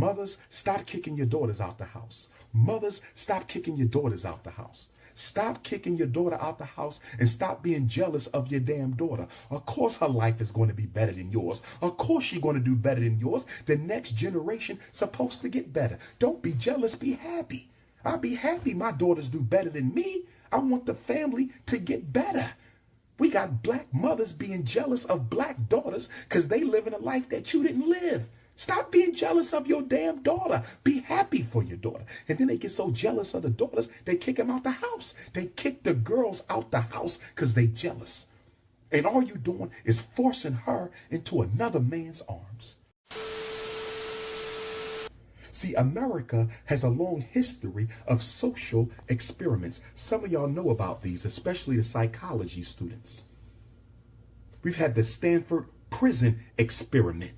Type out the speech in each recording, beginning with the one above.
Mothers, stop kicking your daughters out the house. Mothers, stop kicking your daughters out the house. Stop kicking your daughter out the house and stop being jealous of your damn daughter. Of course her life is going to be better than yours. Of course she's going to do better than yours. The next generation supposed to get better. Don't be jealous, be happy. I'll be happy my daughters do better than me. I want the family to get better. We got black mothers being jealous of black daughters because they living a life that you didn't live. Stop being jealous of your damn daughter. Be happy for your daughter. And then they get so jealous of the daughters, they kick them out the house. They kick the girls out the house because they jealous. And all you doing is forcing her into another man's arms. See, America has a long history of social experiments. Some of y'all know about these, especially the psychology students. We've had the Stanford prison experiment.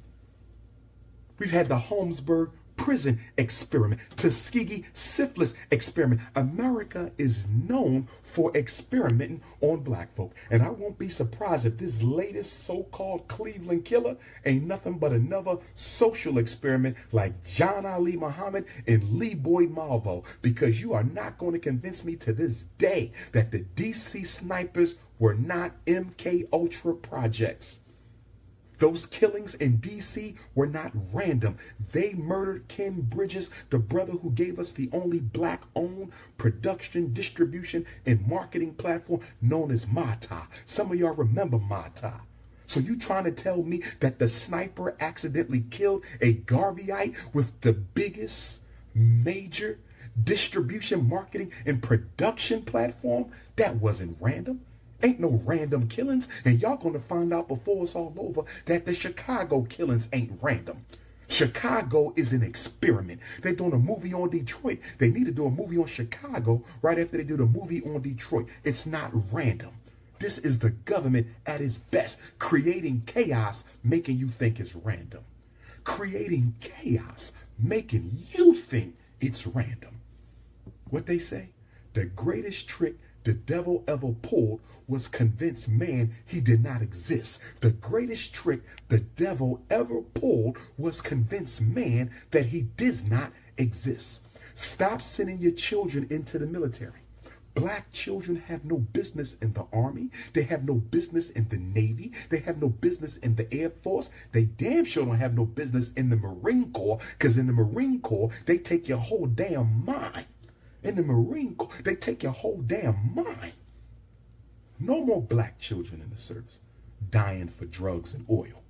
We've had the Holmesburg prison experiment, Tuskegee syphilis experiment. America is known for experimenting on black folk. And I won't be surprised if this latest so-called Cleveland killer ain't nothing but another social experiment like John Ali Muhammad and Lee Boyd Malvo, because you are not going to convince me to this day that the DC snipers were not MK Ultra projects. Those killings in D.C. were not random. They murdered Ken Bridges, the brother who gave us the only black-owned production, distribution, and marketing platform known as Mata. Some of y'all remember Mata. So you trying to tell me that the sniper accidentally killed a Garveyite with the biggest major distribution, marketing, and production platform? That wasn't random. Ain't no random killings, and y'all gonna find out before it's all over that the Chicago killings ain't random. Chicago is an experiment. They're doing a movie on Detroit. They need to do a movie on Chicago right after they do the movie on Detroit. It's not random. This is the government at its best, creating chaos, making you think it's random. Creating chaos, making you think it's random. What they say? The greatest trick the devil ever pulled was convince man he did not exist. The greatest trick the devil ever pulled was convince man that he does not exist. Stop sending your children into the military. Black children have no business in the Army. They have no business in the Navy. They have no business in the Air Force. They damn sure don't have no business in the Marine Corps, because in the Marine Corps, they take your whole damn mind. In the Marine Corps, they take your whole damn mind. No more black children in the service dying for drugs and oil.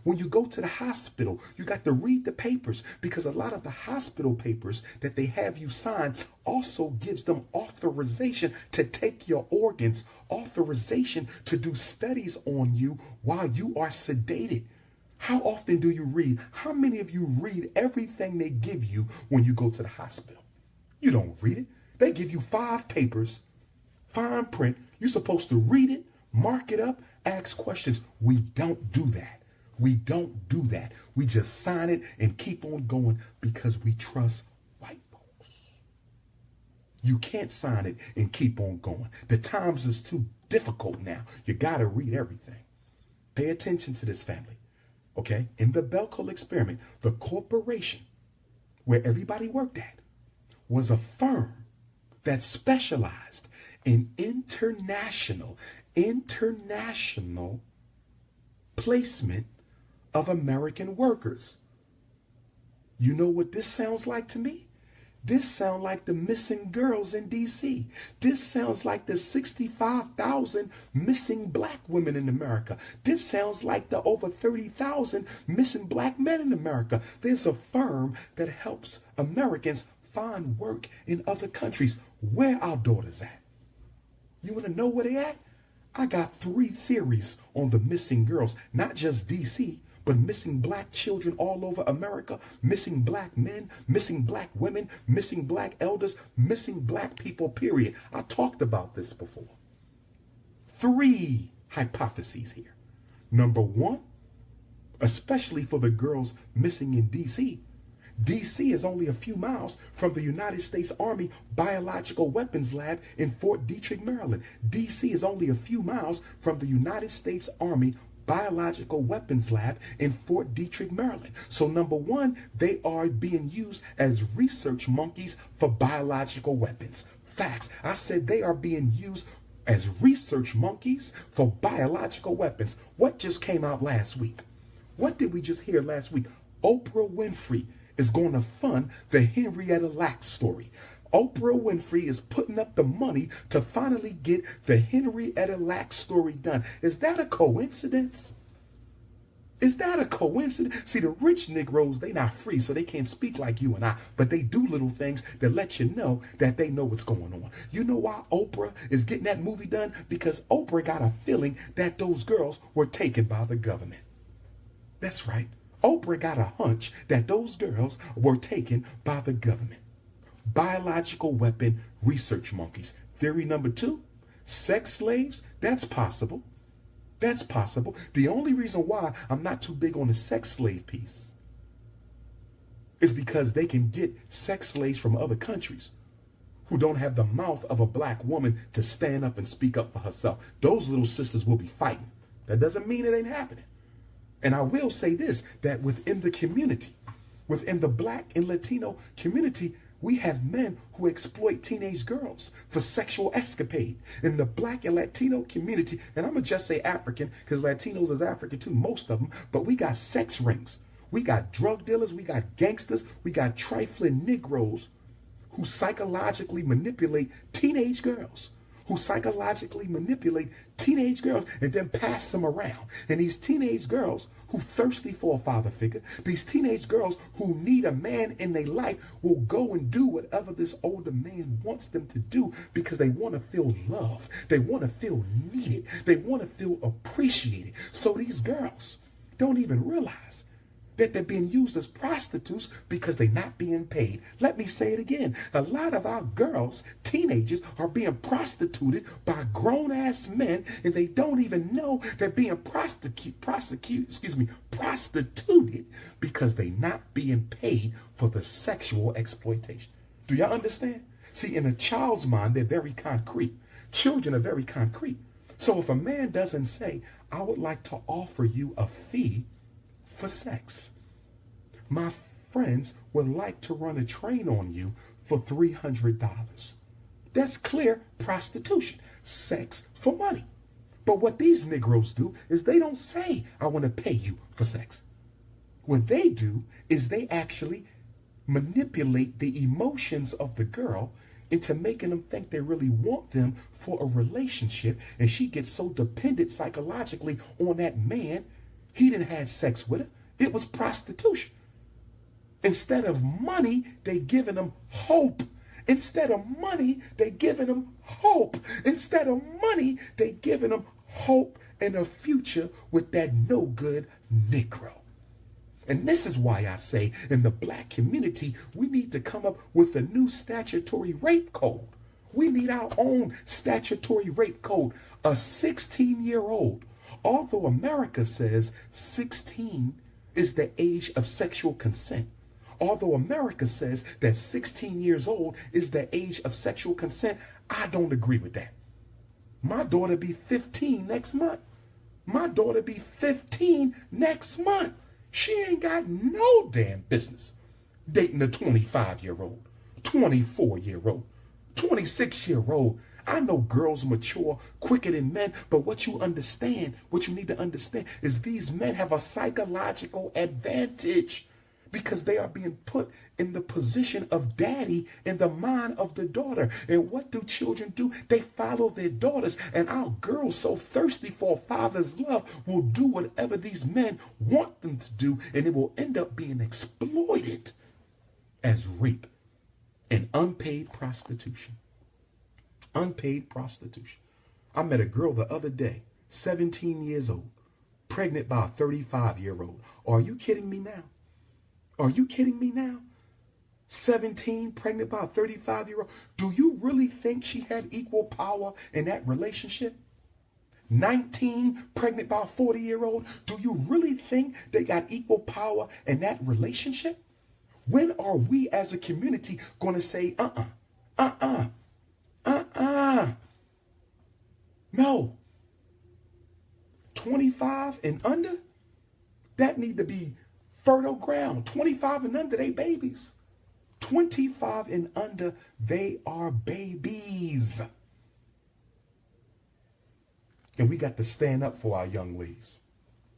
When you go to the hospital, you got to read the papers, because a lot of the hospital papers that they have you sign also gives them authorization to take your organs, authorization to do studies on you while you are sedated. How often do you read? How many of you read everything they give you when you go to the hospital? You don't read it. They give you 5 papers, fine print. You're supposed to read it, mark it up, ask questions. We don't do that. We don't do that. We just sign it and keep on going because we trust white folks. You can't sign it and keep on going. The times is too difficult now. You got to read everything. Pay attention to this, family. Okay, in the Belco experiment, the corporation where everybody worked at was a firm that specialized in international placement of American workers. You know what this sounds like to me? This sounds like the missing girls in D.C. This sounds like the 65,000 missing black women in America. This sounds like the over 30,000 missing black men in America. There's a firm that helps Americans find work in other countries. Where our daughters at? You want to know where they at? I got 3 theories on the missing girls, not just D.C., but missing black children all over America, missing black men, missing black women, missing black elders, missing black people, period. I talked about this before. 3 hypotheses here. Number 1, especially for the girls missing in D.C., D.C. is only a few miles from the United States Army Biological Weapons Lab in Fort Detrick, Maryland. D.C. is only a few miles from the United States Army biological weapons lab in Fort Detrick, Maryland. So number one, they are being used as research monkeys for biological weapons. Facts. I said they are being used as research monkeys for biological weapons. What just came out last week? What did we just hear last week? Oprah Winfrey is going to fund the Henrietta Lacks story. Oprah Winfrey is putting up the money to finally get the Henrietta Lacks story done. Is that a coincidence? Is that a coincidence? See, the rich Negroes, they not free, so they can't speak like you and I, but they do little things that let you know that they know what's going on. You know why Oprah is getting that movie done? Because Oprah got a feeling that those girls were taken by the government. That's right. Oprah got a hunch that those girls were taken by the government. Biological weapon research monkeys. Theory number two, sex slaves, that's possible. That's possible. The only reason why I'm not too big on the sex slave piece is because they can get sex slaves from other countries who don't have the mouth of a black woman to stand up and speak up for herself. Those little sisters will be fighting. That doesn't mean it ain't happening. And I will say this, that within the community, within the black and Latino community, we have men who exploit teenage girls for sexual escapade. In the black and Latino community, and I'm going to just say African, because Latinos is African too, most of them, but we got sex rings. We got drug dealers, we got gangsters, we got trifling Negroes who psychologically manipulate teenage girls. And then pass them around. And these teenage girls who thirsty for a father figure, these teenage girls who need a man in their life will go and do whatever this older man wants them to do because they want to feel loved. They want to feel needed. They want to feel appreciated. So these girls don't even realize that they're being used as prostitutes because they're not being paid. Let me say it again. A lot of our girls, teenagers, are being prostituted by grown-ass men, and they don't even know they're being prostituted because they're not being paid for the sexual exploitation. Do y'all understand? See, in a child's mind, they're very concrete. Children are very concrete. So if a man doesn't say, I would like to offer you a fee for sex. My friends would like to run a train on you for $300. That's clear prostitution, sex for money. But what these Negroes do is they don't say, I want to pay you for sex. What they do is they actually manipulate the emotions of the girl into making them think they really want them for a relationship. And she gets so dependent psychologically on that man. He didn't have sex with her. It was prostitution. Instead of money, they giving them hope. Instead of money, they giving them hope. Instead of money, they giving them hope and a future with that no good Negro. And this is why I say in the black community, we need to come up with a new statutory rape code. We need our own statutory rape code. A 16-year-old. Although America says 16 is the age of sexual consent. Although America says that 16 years old is the age of sexual consent, I don't agree with that. My daughter be 15 next month. My daughter be 15 next month. She ain't got no damn business dating a 25-year-old, 24-year-old, 26-year-old. I know girls mature quicker than men, but what you need to understand is these men have a psychological advantage because they are being put in the position of daddy in the mind of the daughter. And what do children do? They follow their daughters. And our girls, so thirsty for a father's love, will do whatever these men want them to do, and it will end up being exploited as rape and unpaid prostitution. Unpaid prostitution. I met a girl the other day, 17 years old, pregnant by a 35-year-old. Are you kidding me now? Are you kidding me now? 17, pregnant by a 35-year-old. Do you really think she had equal power in that relationship? 19, pregnant by a 40-year-old. Do you really think they got equal power in that relationship? When are we as a community going to say, no. 25 and under, that need to be fertile ground. 25 and under, they babies. 25 and under, they are babies. And we got to stand up for our young ladies.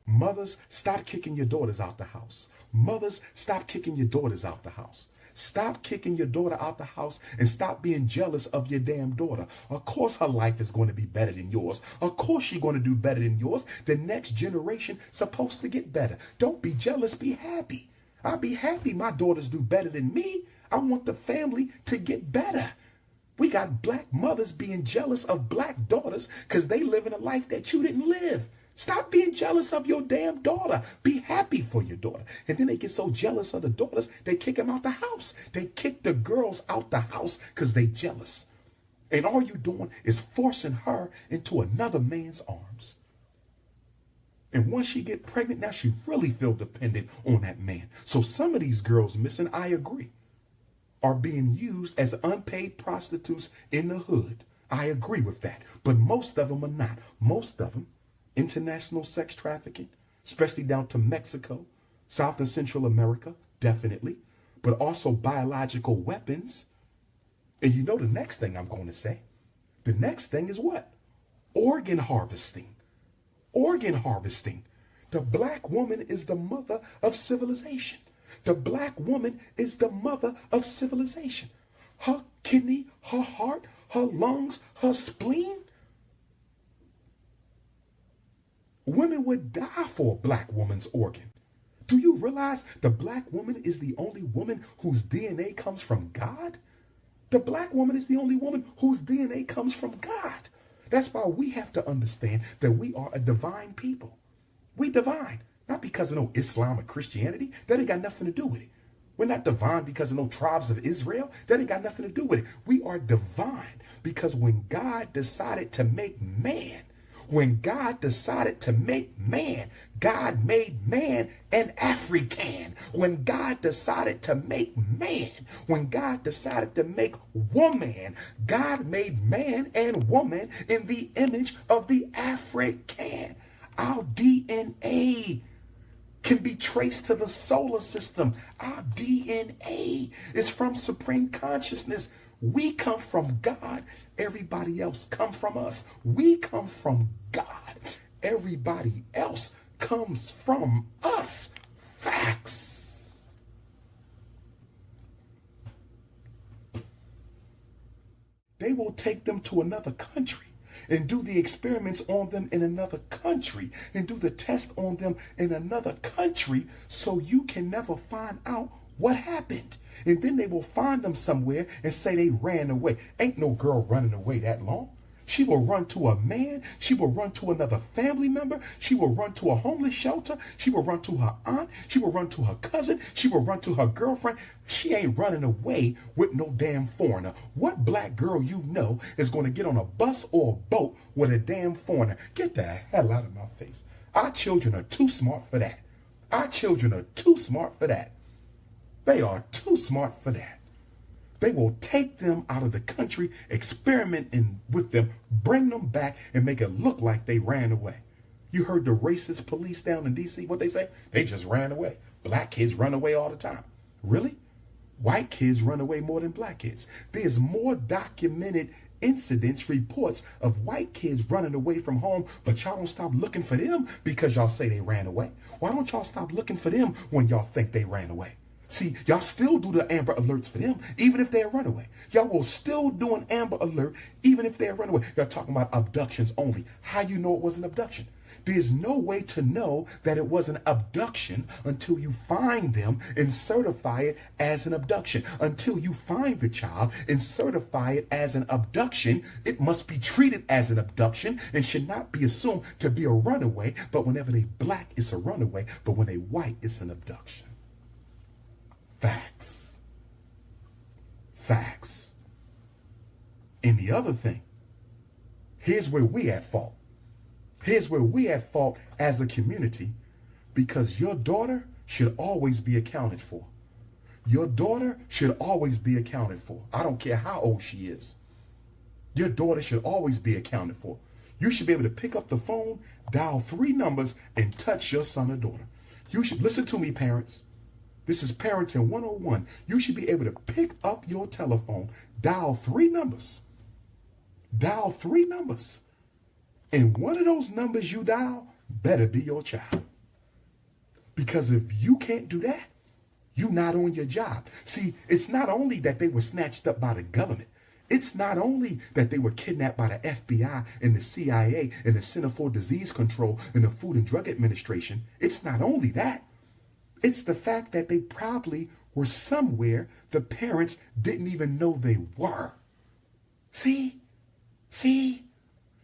Mothers, stop kicking your daughters out the house. Mothers, stop kicking your daughters out the house. Stop kicking your daughter out the house and stop being jealous of your damn daughter. Of course her life is going to be better than yours. Of course she's going to do better than yours. The next generation supposed to get better. Don't be jealous, be happy. I'll be happy my daughters do better than me. I want the family to get better. We got black mothers being jealous of black daughters because they live in a life that you didn't live. Stop being jealous of your damn daughter. Be happy for your daughter. And then they get so jealous of the daughters, they kick them out the house. They kick the girls out the house because they jealous. And all you doing is forcing her into another man's arms. And once she get pregnant, now she really feel dependent on that man. So some of these girls missing, I agree, are being used as unpaid prostitutes in the hood. I agree with that. But most of them are not. Most of them, international sex trafficking, especially down to Mexico, South and Central America, definitely, but also biological weapons. And you know the next thing I'm going to say? The next thing is what? Organ harvesting. Organ harvesting. The black woman is the mother of civilization. The black woman is the mother of civilization. Her kidney, her heart, her lungs, her spleen. Women would die for a black woman's organ. Do you realize the black woman is the only woman whose DNA comes from God? The black woman is the only woman whose DNA comes from God. That's why we have to understand that we are a divine people. We divine, not because of no Islam or Christianity. That ain't got nothing to do with it. We're not divine because of no tribes of Israel. That ain't got nothing to do with it. We are divine because when God decided to make man, when God decided to make man, God made man an African. When God decided to make man, when God decided to make woman, God made man and woman in the image of the African. Our DNA can be traced to the solar system. Our DNA is from supreme consciousness. We come from God. Everybody else come from us. We come from God. Everybody else comes from us. Facts. They will take them to another country and do the experiments on them in another country and do the test on them in another country so you can never find out what happened. And then they will find them somewhere and say they ran away. Ain't no girl running away that long. She will run to a man. She will run to another family member. She will run to a homeless shelter. She will run to her aunt. She will run to her cousin. She will run to her girlfriend. She ain't running away with no damn foreigner. What black girl you know is going to get on a bus or a boat with a damn foreigner? Get the hell out of my face. Our children are too smart for that. Our children are too smart for that. They are too smart for that. They will take them out of the country, experiment with them, bring them back, and make it look like they ran away. You heard the racist police down in D.C., what they say? They just ran away. Black kids run away all the time. Really? White kids run away more than black kids. There's more documented incidents, reports of white kids running away from home, but y'all don't stop looking for them because y'all say they ran away. Why don't y'all stop looking for them when y'all think they ran away? See, y'all still do the Amber Alerts for them, even if they're a runaway. Y'all will still do an Amber Alert, even if they're a runaway. Y'all talking about abductions only. How you know it was an abduction? There's no way to know that it was an abduction until you find them and certify it as an abduction. Until you find the child and certify it as an abduction, it must be treated as an abduction and should not be assumed to be a runaway. But whenever they black, it's a runaway. But when they white, it's an abduction. Facts. Facts. And the other thing, here's where we at fault. Here's where we at fault as a community, because your daughter should always be accounted for. Your daughter should always be accounted for. I don't care how old she is. Your daughter should always be accounted for. You should be able to pick up the phone, dial 3 numbers, and touch your son or daughter. You should listen to me, parents. This is Parenting 101. You should be able to pick up your telephone, dial 3 numbers. Dial 3 numbers. And one of those numbers you dial better be your child. Because if you can't do that, you're not on your job. See, it's not only that they were snatched up by the government. It's not only that they were kidnapped by the FBI and the CIA and the Center for Disease Control and the Food and Drug Administration. It's not only that. It's the fact that they probably were somewhere the parents didn't even know they were. See?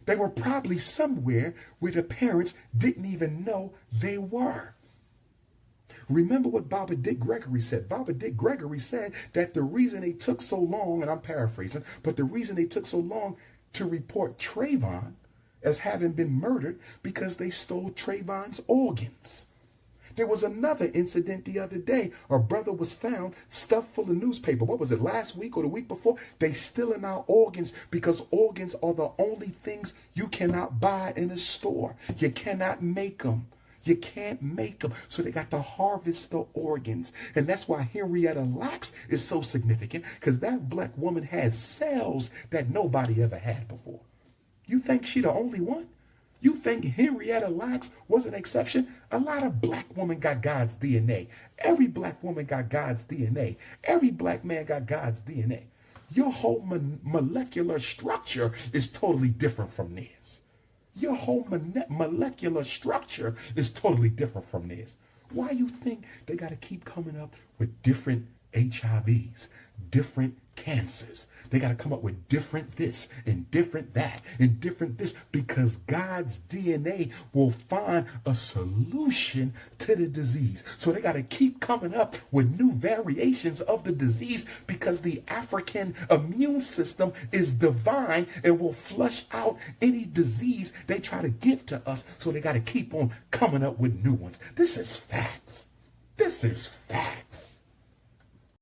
They were probably somewhere where the parents didn't even know they were. Remember what Baba Dick Gregory said. Baba Dick Gregory said that the reason they took so long, and I'm paraphrasing, but the reason they took so long to report Trayvon as having been murdered because they stole Trayvon's organs. There was another incident the other day. A brother was found stuffed full of newspaper. What was it, last week or the week before? They stealing our organs because organs are the only things you cannot buy in a store. You cannot make them. You can't make them. So they got to harvest the organs. And that's why Henrietta Lacks is so significant, because that black woman has cells that nobody ever had before. You think she the only one? You think Henrietta Lacks was an exception? A lot of black women got God's DNA. Every black woman got God's DNA. Every black man got God's DNA. Your whole molecular structure is totally different from theirs. Your whole molecular structure is totally different from theirs. Why you think they got to keep coming up with different HIVs, different cancers? They got to come up with different this and different that and different this, because God's DNA will find a solution to the disease. So they got to keep coming up with new variations of the disease, because the African immune system is divine and will flush out any disease they try to give to us. So they got to keep on coming up with new ones. This is facts. This is facts.